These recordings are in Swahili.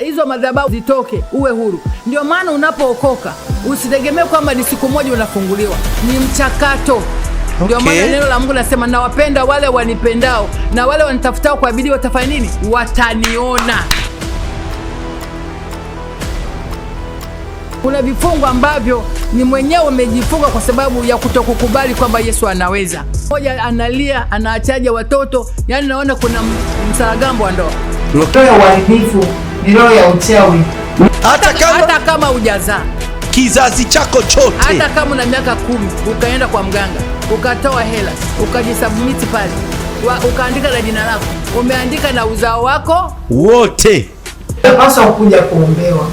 hizo madhabahu zitoke, uwe huru. Ndio maana unapookoka usitegemee kwamba ni siku moja unafunguliwa, ni mchakato. Ndio maana neno la Mungu nasema nawapenda wale wanipendao na wale wanitafutao kwa bidii watafanya nini? Wataniona. Kuna vifungo ambavyo ni mwenyewe umejifunga kwa sababu ya kutokukubali kwamba Yesu anaweza. Mmoja analia, anaachaje watoto, yani naona kuna msaragambo wa ndoa. Roho ya uharibifu ni roho ya uchawi. Hata kama hujazaa kizazi chako chote, hata kama una miaka 10 ukaenda kwa mganga, ukatoa hela, ukajisubmit pale, ukaandika na jina lako, umeandika na uzao wako wote, unapaswa kuja kuombewa.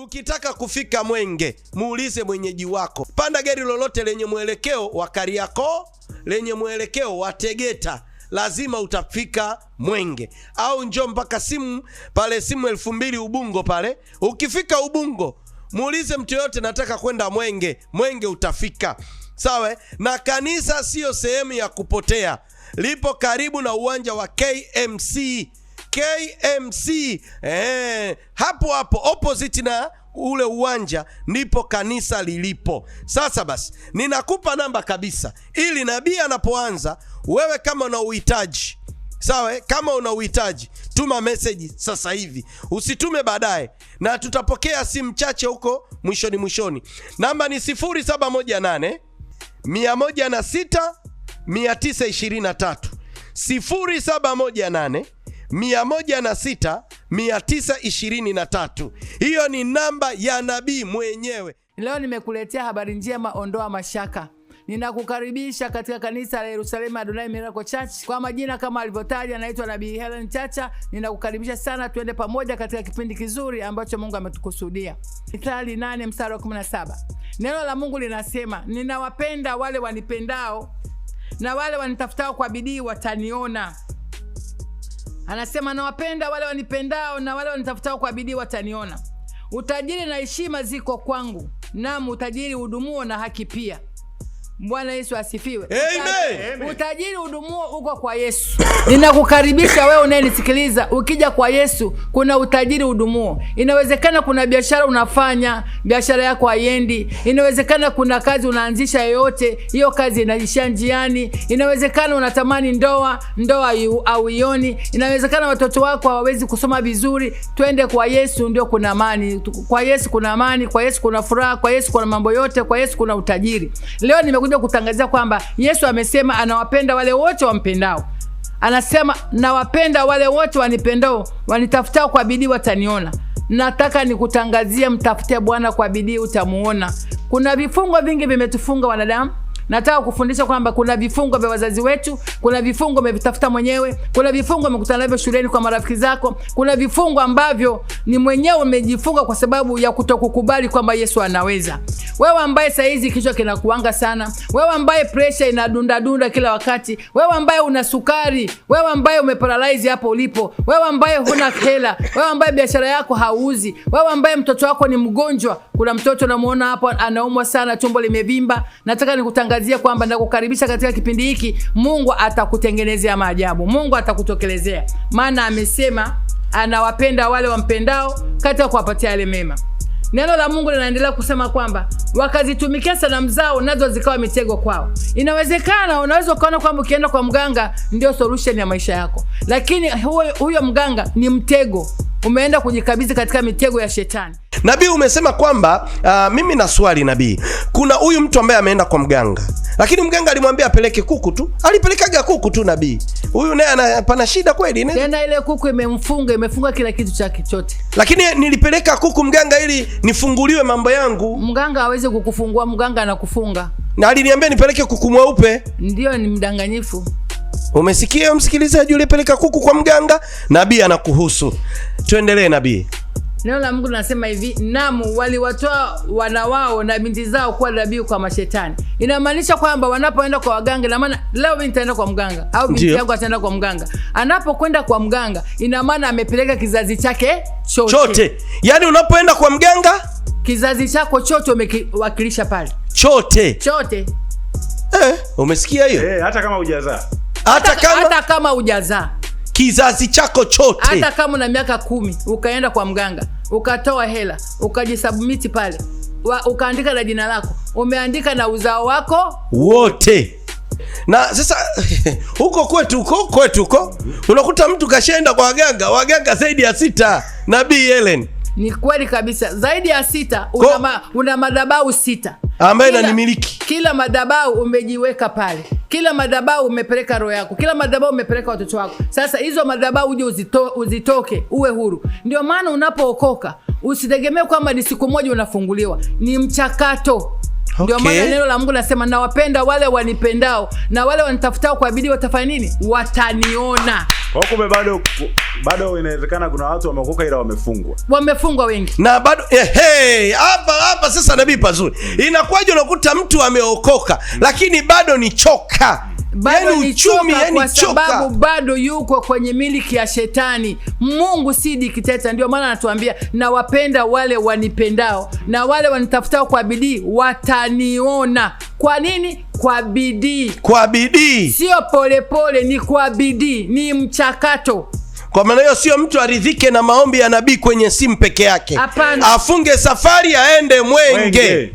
Ukitaka kufika Mwenge, muulize mwenyeji wako. Panda gari lolote lenye mwelekeo wa Kariakoo, lenye mwelekeo wa Tegeta, lazima utafika Mwenge. Au njoo mpaka simu 2000 Ubungo pale. Ukifika Ubungo, muulize mtu yote nataka kwenda Mwenge. Mwenge utafika. Sawa? Na kanisa sio sehemu ya kupotea. Lipo karibu na uwanja wa KMC. Hapo opposite na ule uwanja ndipo kanisa lilipo. Sasa basi, ninakupa namba kabisa ili nabii anapoanza, wewe kama una uhitaji, sawa, kama una uhitaji, tuma message sasa hivi, usitume baadaye, na tutapokea simu chache huko mwishoni. Namba ni 0718 106 923 0718 106 923. Hiyo ni namba ya nabii mwenyewe. Leo nimekuletea habari njema, ondoa mashaka. Ninakukaribisha katika kanisa la Yerusalemu Adonai Miracle Church. Kwa majina kama alivyotaja, naitwa Nabii Helen Chacha. Ninakukaribisha sana, tuende pamoja katika kipindi kizuri ambacho Mungu ametukusudia. Mithali 8 mstari wa 17. Neno la Mungu linasema, ninawapenda wale wanipendao na wale wanitafutao kwa bidii wataniona. Anasema nawapenda wale wanipendao na wale wanitafutao kwa bidii wataniona. Utajiri na heshima ziko kwangu, naam utajiri udumuo na haki pia. Bwana Yesu asifiwe. Amen. Utajiri udumuo uko kwa Yesu. Ninakukaribisha wewe unayenisikiliza, ukija kwa Yesu kuna utajiri udumuo. Inawezekana kuna biashara unafanya, biashara yako haiendi. Inawezekana kuna kazi unaanzisha yoyote, hiyo kazi inaishia njiani. Inawezekana unatamani ndoa au ioni. Inawezekana watoto wako hawawezi kusoma vizuri. Twende kwa Yesu, ndio kuna amani. Kwa Yesu kuna amani, kwa Yesu kuna furaha, kwa Yesu kuna mambo yote, kwa Yesu kuna utajiri. Leo nimekuja kutangazia kwamba Yesu amesema anawapenda wale wote wampendao. Anasema nawapenda wale wote wanipendao, wanitafutao kwa bidii wataniona. Nataka nikutangazie, mtafute Bwana kwa bidii utamuona. Kuna vifungo vingi vimetufunga wanadamu. Nataka kufundisha kwamba kuna vifungo vya wazazi wetu, kuna vifungo umevitafuta mwenyewe, kuna vifungo umekutana navyo shuleni kwa marafiki zako, kuna vifungo ambavyo ni mwenyewe umejifunga kwa sababu ya kutokukubali kwamba Yesu anaweza. Wewe ambaye saizi kichwa kinakuanga sana, wewe ambaye pressure inadunda kila wakati, wewe ambaye una sukari, wewe ambaye umeparalyze hapo ulipo, wewe ambaye huna hela, wewe ambaye biashara yako hauzi, wewe ambaye mtoto wako ni mgonjwa, kuna mtoto unamuona hapo anaumwa sana, tumbo limevimba, nataka nikutangazia kwamba nakukaribisha katika kipindi hiki. Mungu atakutengenezea maajabu. Mungu atakutokelezea. Maana amesema anawapenda wale wampendao katika kuwapatia yale mema. Neno la Mungu linaendelea kusema kwamba wakazitumikia sanamu zao nazo zikawa mitego kwao. Inawezekana unaweza kuona kwamba ukienda kwa mganga ndio solution ya maisha yako, lakini huyo mganga ni mtego. Umeenda kujikabidhi katika mitego ya shetani. Nabii umesema kwamba mimi na swali nabii. Kuna huyu mtu ambaye ameenda kwa mganga, lakini mganga alimwambia apeleke kuku tu. Alipelekaga kuku tu nabii. Huyu naye anapana shida kweli? Tena ile kuku imefunga kila kitu chake chote. Lakini nilipeleka kuku mganga ili nifunguliwe mambo yangu. Mganga hawezi kukufungua, mganga anakufunga. Na aliniambia nipeleke kuku mweupe. Ndio, ni mdanganyifu. Umesikia msikilizaji, ulipeleka kuku kwa mganga, nabii anakuhusu. Tuendelee nabii. Neno la Mungu linasema hivi, namu waliwatoa wana wao na binti zao kuwa dhabihu kwa mashetani. Inamaanisha kwamba wanapoenda kwa waganga, na maana leo binti ataenda kwa mganga au binti yangu ataenda kwa mganga. Anapokwenda kwa mganga, ina maana amepeleka kizazi chake chote. Yaani unapoenda kwa mganga, kizazi chako chote umewakilisha pale. chote. Umesikia hiyo? Hata kama hujazaa. Hata kama hujazaa. Kizazi chako chote. Hata kama una miaka 10 ukaenda kwa mganga, ukatoa hela, ukajisubmit pale, ukaandika na jina lako, umeandika na uzao wako wote. Na sasa huko kwetu unakuta mtu kashaenda kwa waganga zaidi ya 6. Nabii Helen, ni kweli kabisa, zaidi ya 6. Una madhabahu 6 ambaye inanimiliki. Kila madhabahu umejiweka pale, kila madhabahu umepeleka roho yako, kila madhabahu umepeleka watoto wako. Sasa hizo madhabahu uje uzitoke, uwe huru. Ndio maana unapookoka usitegemee kwamba ni siku moja unafunguliwa, ni mchakato. Ndio maana neno la Mungu nasema, nawapenda wale wanipendao, na wale wanitafutao kwa bidii watafanya nini? Wataniona. Kwa kumbe bado inawezekana kuna watu wameokoka ila wamefungwa wengi. Na bado hapa sasa nabii pazuri. Inakuwaje unakuta mtu ameokoka lakini bado ni choka? Bado ni uchumi, kwa sababu bado yuko kwenye miliki ya shetani. Mungu si dikteta. Ndio maana anatuambia, nawapenda wale wanipendao, na wale wanitafutao kwa bidii wataniona. Kwa nini? Kwa bidii. Kwa bidii. Sio polepole, ni kwa bidii, ni mchakato. Kwa maana hiyo sio mtu aridhike na maombi ya nabii kwenye simu peke yake. Hapana. Afunge safari aende Mwenge.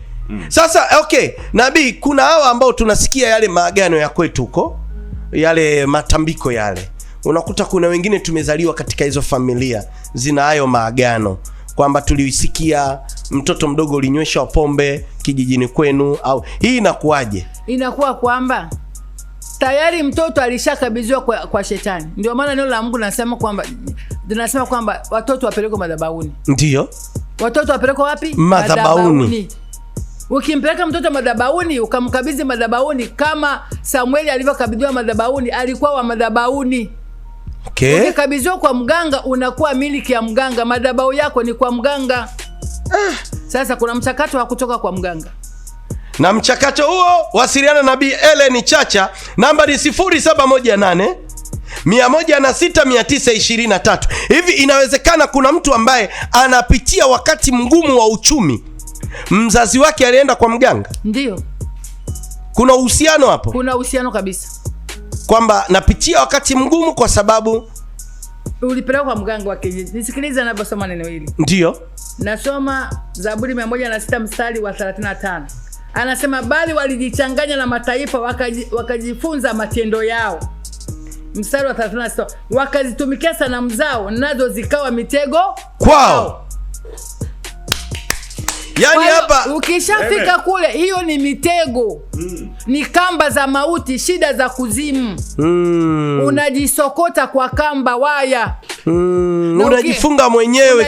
Sasa nabii, kuna hawa ambao tunasikia yale maagano ya kwetu huko, yale matambiko yale. Unakuta kuna wengine tumezaliwa katika hizo familia zina hayo maagano, kwamba tulisikia mtoto mdogo ulinyweshwa pombe kijijini kwenu, au hii inakuwaje? Inakuwa kwamba tayari mtoto alishakabidhiwa kwa shetani. Ndio maana neno la Mungu linasema kwamba watoto wapelekwe madhabahuni. Ndio. Watoto wapelekwe wapi? Madhabahuni. Ukimpeleka mtoto madhabahuni, ukamkabidhi madhabahuni, kama Samueli alivyokabidhiwa madhabahuni, alikuwa wa madhabahuni. Ukikabidhiwa kwa mganga, unakuwa miliki ya mganga. Madhabahu yako ni kwa mganga. Sasa kuna mchakato wa kutoka kwa mganga. Na mchakato huo, wasiliana na Nabii Helen Chacha. Namba ni 0718 106 923. Hivi inawezekana kuna mtu ambaye anapitia wakati mgumu wa uchumi, mzazi wake alienda kwa mganga? Ndio. Kuna uhusiano hapo? Kuna uhusiano kabisa, kwamba napitia wakati mgumu kwa sababu ulipelekwa kwa mganga wa kijiji. Nisikilize ninaposoma neno hili. Ndio. Nasoma Zaburi 106 mstari wa 35. Anasema, bali walijichanganya na mataifa wakajifunza matendo yao. Mstari wa 36, wakazitumikia sanamu zao, nazo zikawa mitego kwao. Yani hapa ukishafika kule, hiyo ni mitego. Ni kamba za mauti, shida za kuzimu. Unajisokota kwa kamba waya. Unajifunga mwenyewe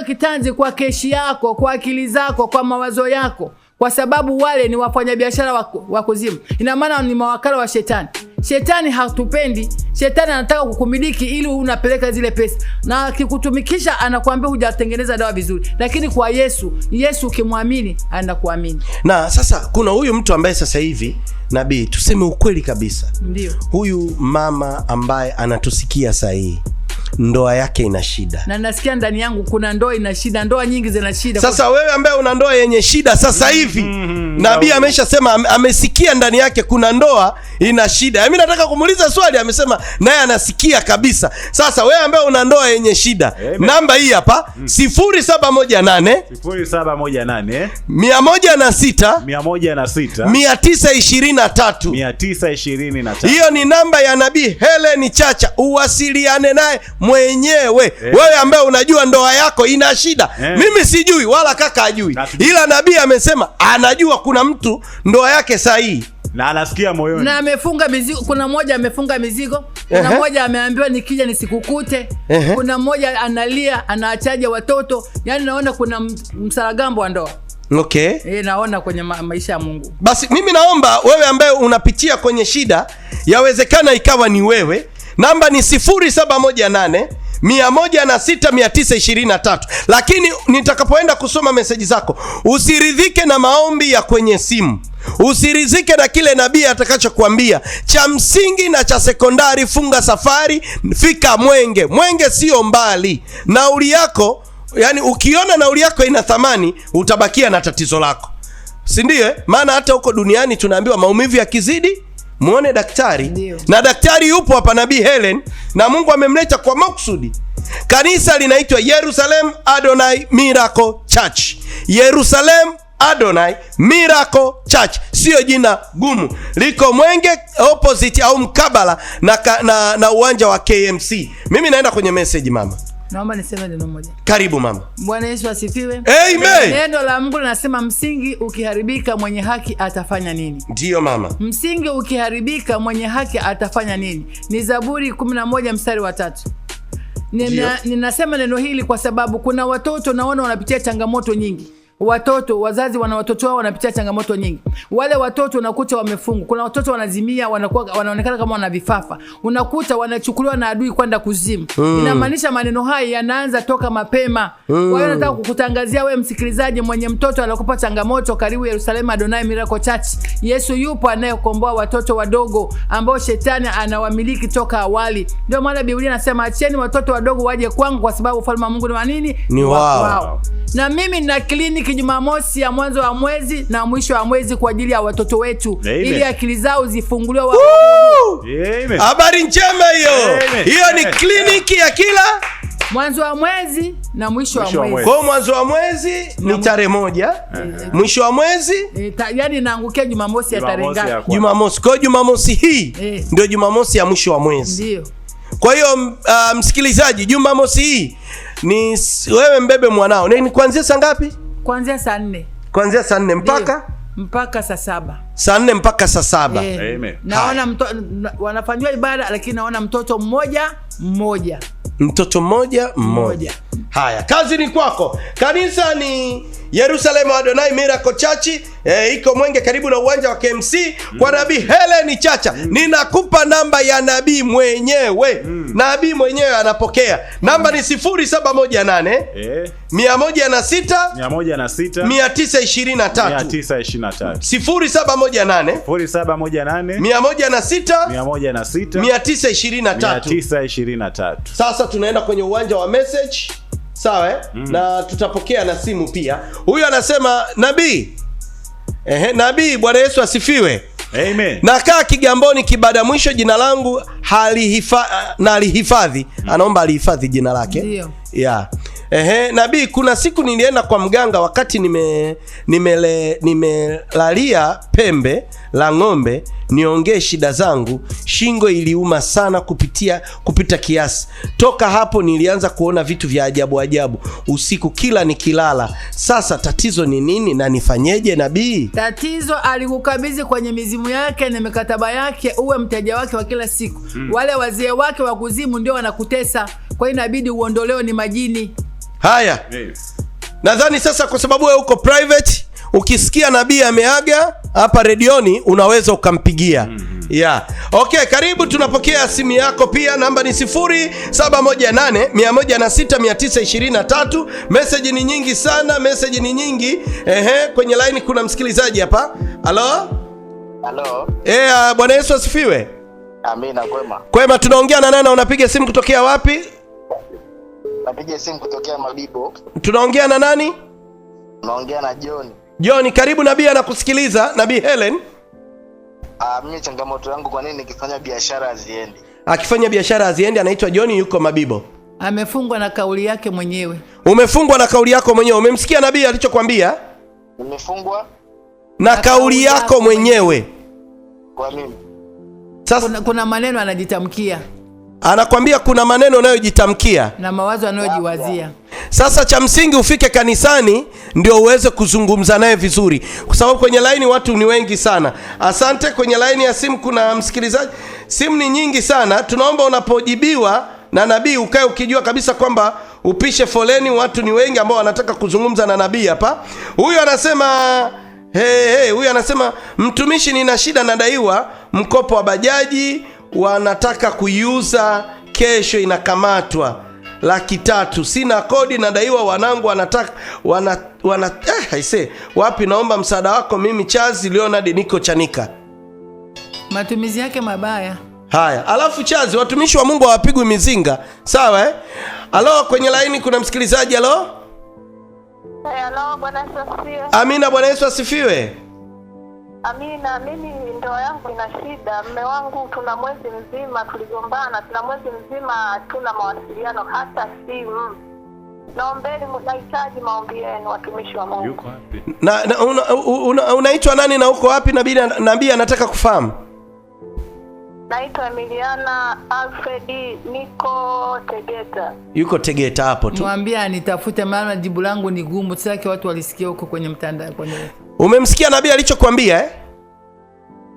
kitanzi kwa keshi yako, kwa akili zako, kwa mawazo yako, kwa sababu wale ni wafanyabiashara wa kuzimu. Ina maana ni mawakala wa shetani. Shetani hatupendi. Shetani anataka kukumiliki ili unapeleka zile pesa, na akikutumikisha anakuambia hujatengeneza dawa vizuri. Lakini kwa Yesu ukimwamini anakuamini. Na sasa kuna huyu mtu ambaye sasa hivi, nabii, tuseme ukweli kabisa, ndio huyu mama ambaye anatusikia sasa hivi, ndoa yake ina shida. Na nasikia ndani yangu kuna ndoa ina shida, ndoa nyingi zina shida. Sasa wewe ambaye una ndoa yenye shida sasa hivi, nabii ameshasema amesikia ndani yake kuna ndoa ina shida. Mimi nataka kumuuliza swali, amesema naye anasikia kabisa. Sasa wewe ambaye una ndoa yenye shida, namba hii hapa 0718 106 923. Hiyo ni namba ya Nabii Helen Chacha. Uwasiliane naye mwenyewe. Wewe ambaye unajua ndoa yako ina shida. Mimi sijui wala kaka ajui, ila nabii amesema anajua kuna mtu ndoa yake sahihi na anasikia moyoni, na amefunga mizigo. Kuna mmoja amefunga mizigo, kuna mmoja ameambiwa nikija nisikukute, kuna mmoja analia, anaachaje watoto. Yani naona kuna msaragambo wa ndoa. Naona kwenye maisha ya Mungu. Basi mimi naomba wewe ambaye unapitia kwenye shida, yawezekana ikawa ni wewe. Namba ni 0718 106 923. Lakini nitakapoenda kusoma meseji zako, usiridhike na maombi ya kwenye simu, usiridhike na kile nabii atakachokuambia. Cha msingi na cha sekondari, funga safari, fika Mwenge. Mwenge sio mbali. Nauli yako, yani ukiona nauli yako ina thamani, utabakia na tatizo lako. si ndio? Maana hata huko duniani tunaambiwa maumivu yakizidi muone daktari. Ndiyo. Na daktari yupo hapa, Nabii Helen, na Mungu amemleta kwa makusudi. Kanisa linaitwa Jerusalem Adonai Miracle Church. Jerusalem Adonai Miracle Church, sio jina gumu. Liko Mwenge opposite au mkabala na uwanja wa KMC. Mimi naenda kwenye message mama. Naomba niseme neno moja. Karibu mama. Bwana Yesu asifiwe. Amen. Neno la Mungu linasema msingi ukiharibika mwenye haki atafanya nini? Ndiyo mama. Msingi ukiharibika mwenye haki atafanya nini? Ni Zaburi 11 mstari wa 3. Ninasema neno hili kwa sababu kuna watoto naona wanapitia changamoto nyingi. Wazazi wana watoto wao wanapitia changamoto nyingi. Wale watoto unakuta wamefungwa. Kuna watoto wanazimia, wanaonekana kama wana vifafa. Unakuta wanachukuliwa na adui kwenda kuzimu. Inamaanisha maneno haya yanaanza toka mapema. Kwa hiyo nataka kukutangazia wewe msikilizaji mwenye mtoto anakupa changamoto, karibu Jerusalem Adonai Miracle Church. Yesu yupo anayekomboa watoto wadogo ambao shetani anawamiliki toka awali. Ndio maana Biblia inasema acheni watoto wadogo waje kwangu kwa sababu ufalme wa Mungu ni wa nini? Ni wao. Na mimi nina kliniki Jumamosi ya mwanzo wa mwezi na mwisho wa mwezi kwa ajili ya watoto wetu. Amen. Ili akili zao zifunguliwe wa. Amen. Habari njema hiyo. Hiyo ni kliniki ya kila mwanzo wa mwezi na mwisho wa mwezi. Kwa mwanzo wa mwezi ni tarehe 1, mwisho wa mwezi yaani naangukia Jumamosi ya tarehe ngapi? Jumamosi. Kwa Jumamosi hii ndio Jumamosi ya mwisho wa mwezi. Ndio. Kwa hiyo msikilizaji, Jumamosi hii ni wewe mbebe mwanao. Ni kuanzia saa ngapi? Kuanzia saa 4. Kuanzia saa 4 mpaka saa 7. Saa 4 mpaka saa 7. Amen. Naona wanafanywa ibada lakini naona mtoto mmoja. Mtoto mmoja. Haya, kazi ni kwako. Kanisa ni Jerusalem Adonai Miracle Church, iko Mwenge karibu na uwanja wa KMC kwa Nabii Helen Chacha. Ninakupa namba ya nabii mwenyewe. Nabii mwenyewe anapokea. Namba ni 0718 106 923 0718 106 923. Sasa tunaenda kwenye uwanja wa message. Sawa na tutapokea na simu pia. Huyu anasema nabii. Nabii, Bwana Yesu asifiwe. Amen. Nakaa Kigamboni Kibada Mwisho, jina langu alihifadhi. Anaomba alihifadhi jina lake. Ndio. Yeah. Nabii, kuna siku nilienda kwa mganga wakati nimelalia pembe la ng'ombe niongee shida zangu. Shingo iliuma sana kupita kiasi. Toka hapo nilianza kuona vitu vya ajabu usiku kila nikilala. Sasa tatizo ni nini na nifanyeje nabii? Tatizo alikukabidhi kwenye mizimu yake na mikataba yake uwe mteja wake wa kila siku. Wale wazee wake wa kuzimu ndio wanakutesa. Kwa hiyo inabidi uondolewe ni majini. Haya. Nadhani sasa kwa sababu wewe uko private, ukisikia nabii ameaga hapa redioni unaweza ukampigia. Yeah. Okay, karibu, tunapokea simu yako pia. Namba ni 0718 106 923. Message ni nyingi sana, kwenye line kuna msikilizaji hapa. Halo? Bwana Yesu asifiwe. Amina. Kwema, tunaongea na nani? Unapiga simu kutokea wapi? Napiga simu kutokea Mabibo. Tunaongea na nani? Naongea na John. John, karibu, nabii anakusikiliza. Nabii Helen. Mimi changamoto yangu, kwa nini nikifanya biashara haziendi? Akifanya biashara haziendi, anaitwa John, yuko Mabibo. Amefungwa na kauli yake mwenyewe. Umefungwa na kauli yako mwenyewe. Umemsikia nabii alichokwambia? Nimefungwa na kauli yako mwenyewe. Kwa nini? Sasa kuna maneno anajitamkia. Anakwambia kuna maneno unayojitamkia na mawazo anayojiwazia. Sasa cha msingi ufike kanisani ndio uweze kuzungumza naye vizuri, kwa sababu kwenye line watu ni wengi sana. Asante. Kwenye line ya simu kuna msikilizaji. Simu ni nyingi sana. Tunaomba unapojibiwa na nabii ukae ukijua kabisa kwamba upishe foleni, watu ni wengi ambao wanataka kuzungumza na nabii hapa. Huyu anasema huyu anasema mtumishi, nina shida, nadaiwa mkopo wa bajaji, wanataka kuiuza kesho, inakamatwa 300,000. Sina kodi, nadaiwa, wanangu wanataka wapi? Naomba msaada wako. Mimi Chazi Leonard, niko Chanika. Matumizi yake mabaya. Haya, alafu Chazi, watumishi wa Mungu hawapigwi mizinga, sawa Halo, kwenye line kuna msikilizaji. Halo? Hello, Bwana asifiwe. Amina, Bwana Yesu asifiwe. Amina, mimi ndoa yangu ina shida. Mume wangu tuna mwezi mzima tuligombana, tuna mwezi mzima hatuna mawasiliano hata simu. Naombeni, nahitaji maombi yenu watumishi wa Mungu. Yuko wapi? Unaitwa nani na uko wapi? Nabii anataka kufahamu. Naitwa Emiliana Alfred, niko Tegeta. Yuko Tegeta hapo tu. Mwambie anitafute, maana jibu langu ni gumu. Sasa watu walisikia huko kwenye mtandao kwenye. Umemsikia nabii alichokuambia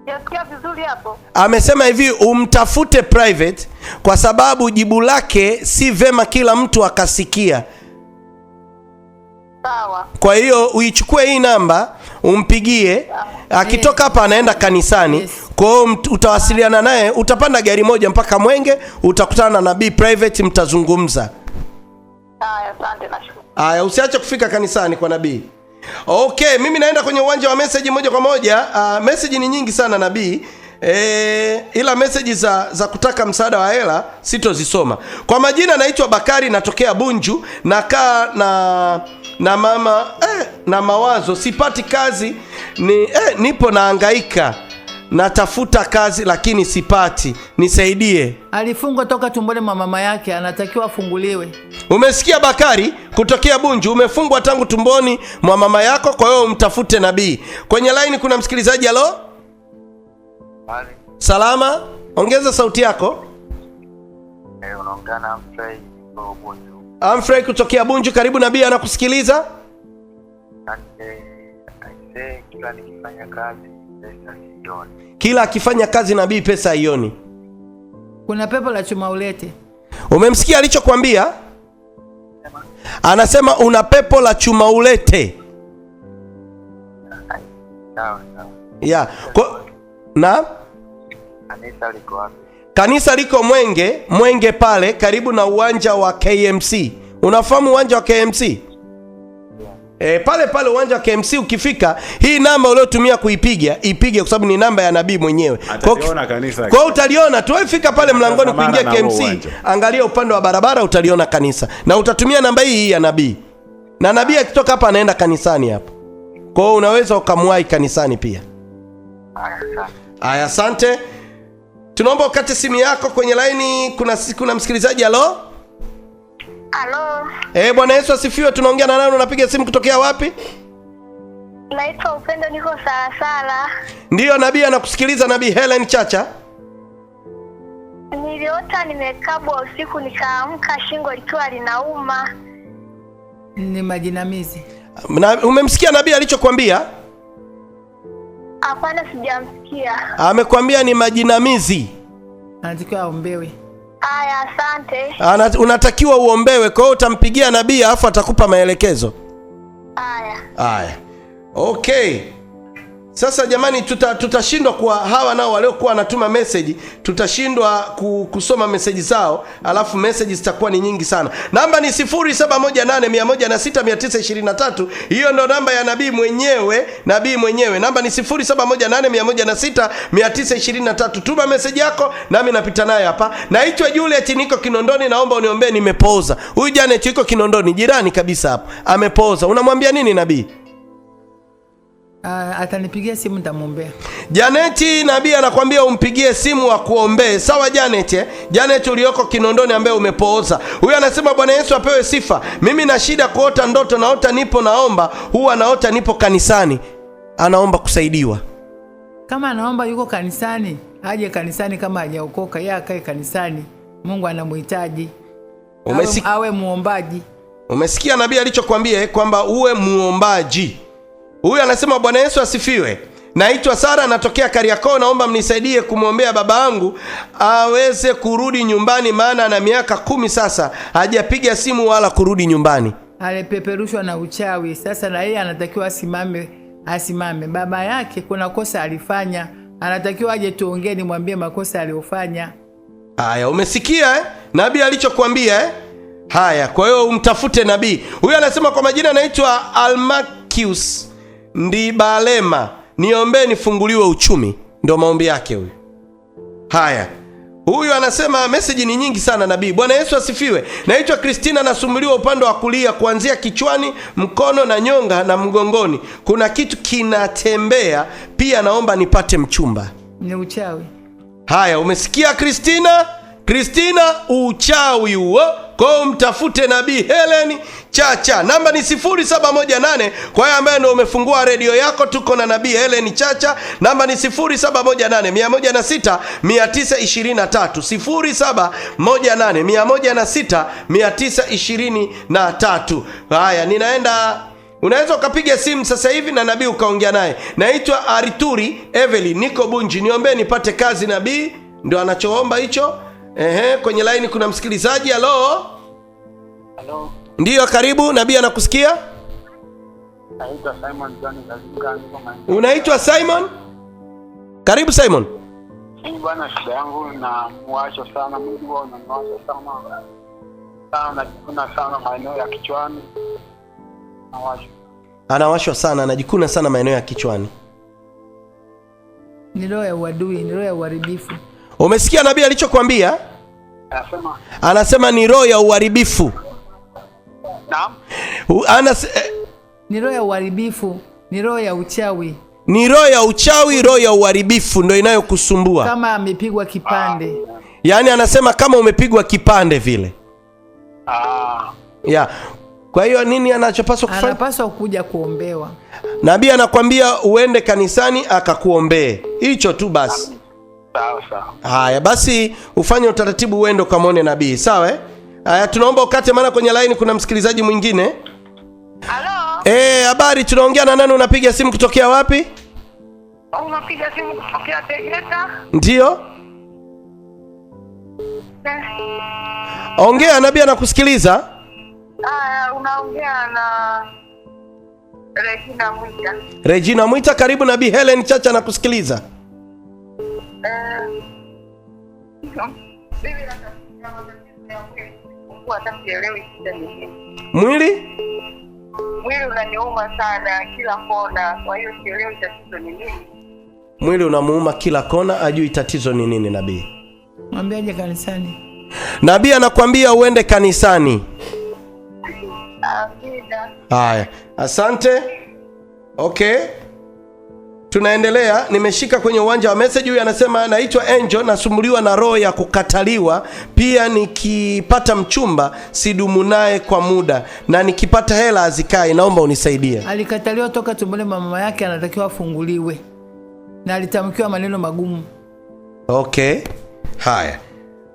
Yasikia vizuri hapo? Amesema hivi umtafute private kwa sababu jibu lake si vema kila mtu akasikia. Sawa. Kwa hiyo uichukue hii namba, umpigie. Akitoka hapa anaenda kanisani. Yes. Kwa hiyo utawasiliana naye, utapanda gari moja mpaka Mwenge, utakutana na nabii private, mtazungumza. Haya, asante na shukrani. Haya, usiache kufika kanisani kwa nabii. Okay, mimi naenda kwenye uwanja wa message moja kwa moja. Message ni nyingi sana nabii. Ila message za kutaka msaada wa hela sitozisoma. Kwa majina naitwa Bakari, natokea Bunju, nakaa na mama na mawazo, sipati kazi, nipo nahangaika, natafuta kazi lakini sipati, nisaidie. Alifungwa toka tumboni mwa mama yake, anatakiwa afunguliwe. Umesikia Bakari kutokea Bunju, umefungwa tangu tumboni mwa mama yako, kwa hiyo umtafute nabii. Kwenye line kuna msikilizaji. Halo? Salama, ongeza sauti yako. Unaongea na Amfrey kutoka Bunju. Amfrey kutokea Bunju, karibu, nabii anakusikiliza. Kila nikifanya kazi pesa sioni. Kila akifanya kazi nabii pesa haioni. Kuna pepo la chuma ulete. Umemsikia alichokuambia? Anasema una pepo la chuma ulete. Sawa. Yeah. Na Kanisa liko wapi? Kanisa liko Mwenge pale karibu na uwanja wa KMC. Unafahamu uwanja wa KMC? Pale uwanja wa KMC ukifika, hii namba uliotumia ipige kwa sababu ni namba ya nabii mwenyewe. Ataliona kanisa. Kwa utaliona tu, fika pale mlangoni kuingia KMC, angalia upande wa barabara utaliona kanisa. Na utatumia namba hii ya nabii. Na nabii akitoka hapa anaenda kanisani hapa. Kwa hiyo unaweza ukamwahi kanisani pia. Aya, asante. Tunaomba ukate simu yako kwenye line. Kuna msikilizaji. Halo? Halo. Bwana Yesu asifiwe. Tunaongea na nani? Unapiga simu kutokea wapi? Naitwa Upendo, niko Salasala. Ndiyo, nabii anakusikiliza, Nabii Helen Chacha. Niliota nimekabwa usiku, nikaamka shingo likiwa linauma. Ni majinamizi. Umemsikia nabii alichokuambia? Hapana, sijamsikia. Amekwambia ni majinamizi. Anatakiwa aombewe. Haya, asante. Unatakiwa uombewe, kwa hiyo utampigia nabii alafu atakupa maelekezo. Haya. Okay. Sasa jamani, tutashindwa kwa hawa nao waliokuwa wanatuma message, tutashindwa kusoma message zao, alafu message zitakuwa ni nyingi sana. Namba ni 0718106923. Hiyo ndo namba ya nabii mwenyewe, Namba ni 0718106923. Tuma message yako nami napita naye hapa. Naitwa Juliet, niko Kinondoni, naomba uniombee, nimepooza. Huyu Janet yuko Kinondoni, jirani kabisa hapa, amepooza. Unamwambia nini nabii? Atanipigia simu, nitamwombea. Janeti, nabii anakuambia umpigie simu akuombee. Sawa Janet, Janet ulioko Kinondoni ambaye umepooza. Huyu anasema Bwana Yesu apewe sifa. Mimi na shida kuota ndoto, naota nipo naomba, huwa naota nipo kanisani. Anaomba kusaidiwa. Kama anaomba yuko kanisani, aje kanisani. Kama hajaokoka, yeye akae kanisani. Mungu anamhitaji. Awe muombaji. Umesikia nabii alichokuambia kwamba uwe muombaji. Huyu anasema Bwana Yesu asifiwe. Naitwa Sara, natokea Kariakoo, naomba mnisaidie kumwombea baba yangu aweze kurudi nyumbani, maana ana miaka 10 sasa hajapiga simu wala kurudi nyumbani. Alipeperushwa na uchawi. Sasa na yeye anatakiwa asimame. Baba yake kuna kosa alifanya. Anatakiwa aje tuongee, nimwambie makosa aliyofanya. Haya, umesikia nabii alichokuambia Haya, kwa hiyo umtafute nabii. Huyu anasema kwa majina naitwa Almakius Ndibalema, niombe nifunguliwe uchumi. Ndio maombi yake huyu. Haya, Huyu anasema message ni nyingi sana nabii. Bwana Yesu asifiwe. Naitwa Christina, nasumbuliwa upande wa kulia kuanzia kichwani, mkono na nyonga na mgongoni. Kuna kitu kinatembea, pia naomba nipate mchumba. Ni uchawi. Haya, umesikia Christina? Christina, uchawi huo. Kwa mtafute nabii Helen Chacha. Namba ni 0718. Kwa hiyo ambaye ndio umefungua redio yako, tuko na nabii Helen Chacha. Namba ni 0718 106 923. 0718 106 923. Haya, ninaenda. Unaweza ukapiga simu sasa hivi na nabii ukaongea naye. Naitwa Arituri Evelyn, niko Bunji. Niombe nipate kazi nabii. Ndio anachoomba hicho. Kwenye line kuna msikilizaji. Halo. Halo. Ndiyo, karibu, nabii anakusikia. Naitwa Simon John Kazinga. Unaitwa Simon? Karibu Simon. Mimi bwana, shida yangu na muwasho sana, mwili wangu unaniwasha sana. Najikuna sana maeneo ya kichwani. Anawashwa sana, anajikuna sana maeneo ya kichwani. Ni roho ya uadui, ni roho ya uharibifu. Umesikia nabii alichokuambia? Anasema ni roho ya uharibifu. Naam. Ni roho ya uharibifu, ni roho ya uchawi. Ni roho ya uchawi, roho ya uharibifu ndio inayokusumbua. Kama amepigwa kipande. Yaani anasema kama umepigwa kipande vile. Ya. Kwa hiyo nini anachopaswa kufanya? Anapaswa kuja kuombewa. Nabii anakuambia uende kanisani akakuombee. Hicho tu basi. Sawa sawa. Haya basi ufanye utaratibu uende ukamwone nabii. Sawa Haya, tunaomba ukate maana kwenye line kuna msikilizaji mwingine. Halo? Habari, tunaongea na nani? Unapiga simu kutokea wapi? Unapiga simu kutokea Tegeta? Ndio. Ongea, nabii anakusikiliza. Unaongea na Regina Mwita. Regina Mwita, karibu nabii Helen Chacha anakusikiliza. Mwili unaniuma sana kila kona, kwa hiyo sielewi tatizo ni nini. Mwili unamuuma kila kona, ajui tatizo ni nini nabii. Mwambie aje kanisani. Nabii anakuambia uende kanisani. Haya, asante. Okay. Tunaendelea. Nimeshika kwenye uwanja wa message. Huyu anasema naitwa Angel, nasumbuliwa na roho ya kukataliwa. Pia nikipata mchumba sidumu naye kwa muda, na nikipata hela azikai. Naomba unisaidie. Alikataliwa toka tumboni mama yake, anatakiwa afunguliwe. Na alitamkiwa maneno magumu. Okay. Haya.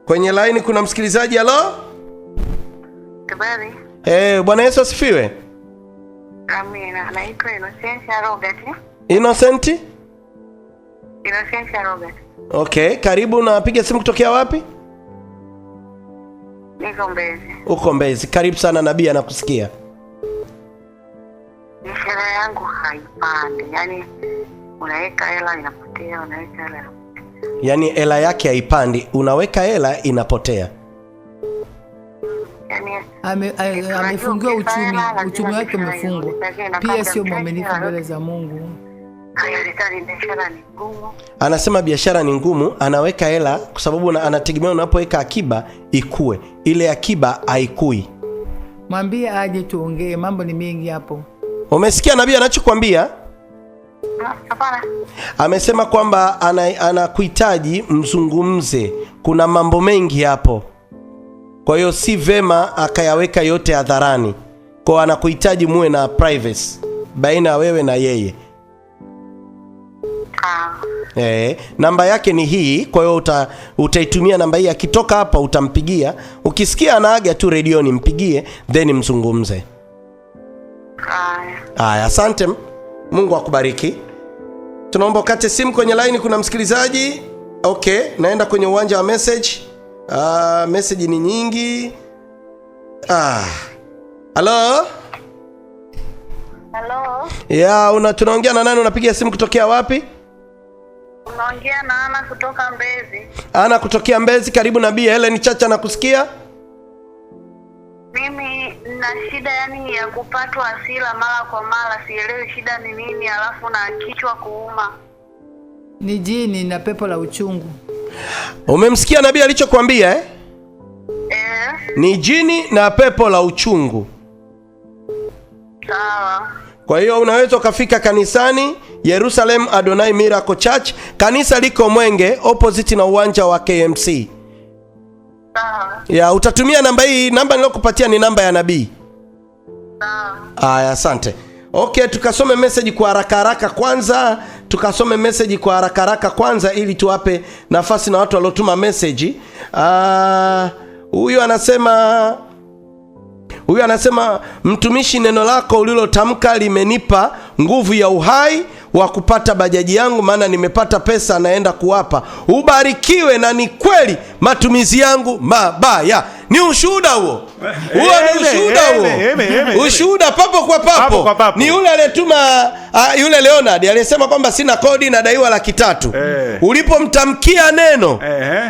Kwenye line kuna msikilizaji. Halo? Habari. Bwana Yesu asifiwe. Amina. Naitwa Innocent Robert. Innocent Robert. Okay, karibu. Napiga simu kutokea wapi? Niko Mbezi. Uko Mbezi. Karibu sana, nabii anakusikia. Biashara yangu haipandi. Yaani unaweka hela inapotea, unaweka hela inapotea. Yaani hela yake haipandi, unaweka hela inapotea. Amefungiwa uchumi wake umefungwa. Pia sio mwaminifu mbele za Mungu. Anasema biashara ni ngumu, anaweka hela kwa sababu anategemea unapoweka akiba ikue. Ile akiba haikui. Mwambie aje tuongee, mambo ni mengi hapo. Umesikia nabii anachokuambia? Hapana. Amesema kwamba anakuhitaji mzungumze. Kuna mambo mengi hapo. Kwa hiyo si vema akayaweka yote hadharani. Kwa anakuhitaji muwe na privacy baina wewe na yeye. Namba yake ni hii. Kwa hiyo utaitumia namba hii. Akitoka hapa utampigia. Ukisikia anaaga tu redioni mpigie, then mzungumze. Haya, asante. Mungu akubariki. Tunaomba ukate simu. Kwenye line kuna msikilizaji. Okay, naenda kwenye uwanja wa message. Message ni nyingi. Hello? Hello? Tunaongea na nani? Unapiga simu kutokea wapi? Unaongea na Ana kutoka Mbezi. Ana kutokea Mbezi. Karibu nabii Helen Chacha nakusikia. Mimi na shida yani ya kupatwa hasira mara kwa mara, sielewi shida ni nini, alafu na kichwa kuuma. Ni jini na pepo la uchungu. Umemsikia nabii alichokuambia eh? Ni jini na pepo la uchungu. Sawa. Kwa hiyo unaweza ukafika kanisani Jerusalem Adonai Miracle Church. Kanisa liko Mwenge opposite na uwanja wa KMC. Sawa. Ya, utatumia namba hii, namba nilokupatia ni namba ya nabii. Sawa. Aya, asante. Okay, tukasome message kwa haraka kwanza. Ili tuwape nafasi na watu waliotuma message. Huyu anasema mtumishi, neno lako ulilotamka limenipa nguvu ya uhai wa kupata bajaji yangu, maana nimepata pesa naenda kuwapa. Ubarikiwe, na ni kweli matumizi yangu mabaya. Ni ushuhuda huo. Ni ushuhuda huo. Ushuhuda papo kwa papo. Ni yule aliyetuma yule Leonard aliyesema kwamba sina kodi na daiwa 300,000. Ulipomtamkia neno,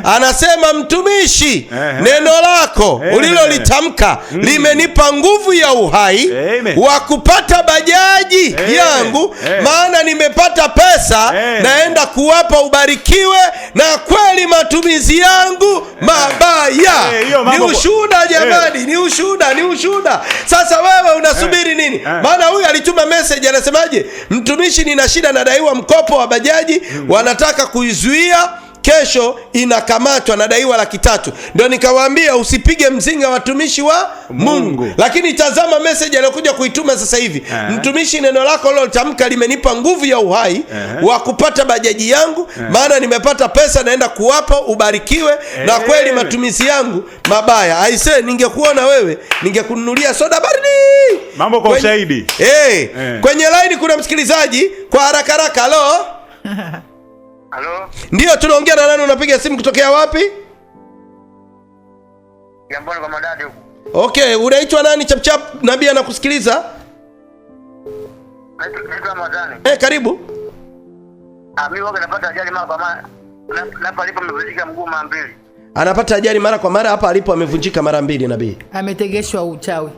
anasema mtumishi, neno lako ulilolitamka limenipa nguvu ya uhai wa kupata bajaji yangu, maana nimepata pesa naenda kuwapa. Ubarikiwe, na kweli matumizi yangu mabaya. Ni ushuhuda jamani, ni ushuhuda. Sasa wewe unasubiri nini? Maana huyu alituma message anasemaje? Mtumishi, nina shida, nadaiwa mkopo wa bajaji, wanataka kuizuia, kesho inakamatwa, nadaiwa 300,000. Ndio nikawaambia usipige mzinga watumishi wa Mungu. Lakini tazama message aliyokuja kuituma sasa hivi. Mtumishi, neno lako lilotamka limenipa nguvu ya uhai wa kupata bajaji yangu, maana nimepata pesa naenda kuwapa. Ubarikiwe, na kweli matumizi yangu mabaya. Aise, ningekuona wewe ningekununulia soda baridi. Mambo kwa ushahidi. Kwenye line kuna msikilizaji, kwa haraka. Halo? Halo? Ndio, tunaongea na nani? Unapiga simu kutokea wapi? Jamboni kwa madadi huko. Okay, unaitwa nani? Chapchap, nabii anakusikiliza. Naitwa Ramadhani. Karibu. Mimi wako napata ajali mara kwa mara. Hapa alipo amevunjika mguu mara 2. Anapata ajali mara kwa mara, hapa alipo amevunjika mara 2 nabii. Ametegeshwa uchawi.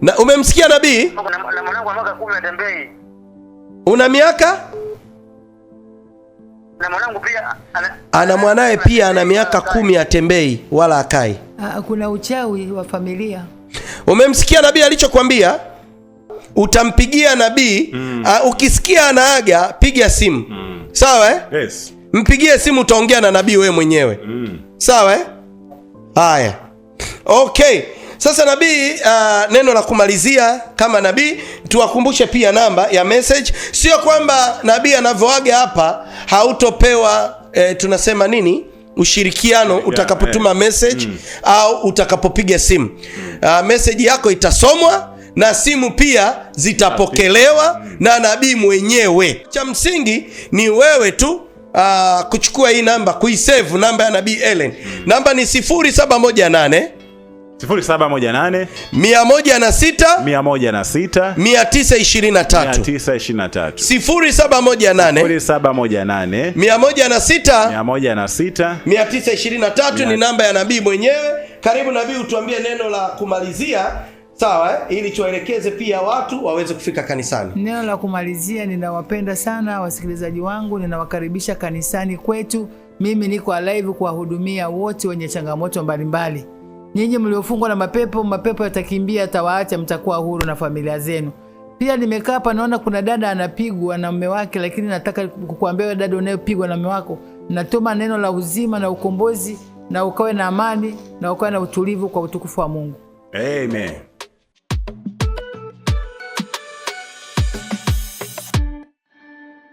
Na umemsikia nabii? Na mwanangu miaka 10 atembei. Una miaka? Na mwanangu pia ana mwanae pia ana miaka 10 atembei wala akai. Kuna uchawi wa familia. Umemsikia nabii alichokuambia? Utampigia nabii. Ukisikia anaaga, piga simu. Sawa eh? Yes. Mpigie simu, utaongea na nabii wewe mwenyewe. Sawa eh? Haya. Okay. Sasa nabii, neno la kumalizia kama nabii, tuwakumbushe pia namba ya message. Sio kwamba nabii anavyoaga hapa hautopewa tunasema nini? Ushirikiano utakapotuma message au utakapopiga simu. Message yako itasomwa na simu pia zitapokelewa na nabii mwenyewe. Cha msingi ni wewe tu kuchukua hii namba, kuisave namba ya nabii Ellen. Namba ni 0718 0718 106 923 0718 106 923 ni namba ya nabii mwenyewe. Karibu nabii, utuambie neno la kumalizia. Sawa ili tuwaelekeze pia watu waweze kufika kanisani. Neno la kumalizia, ninawapenda sana wasikilizaji wangu, ninawakaribisha kanisani kwetu. Mimi niko alive kuwahudumia wote wenye changamoto mbalimbali. Nyinyi mliofungwa na mapepo yatakimbia, atawaacha, mtakuwa huru na familia zenu. Pia nimekaa hapa naona kuna dada anapigwa na mume wake, lakini nataka kukuambia wewe dada unayepigwa na mume wako, natuma neno la uzima na ukombozi, na ukawe na amani na ukawe na utulivu kwa utukufu wa Mungu. Amen.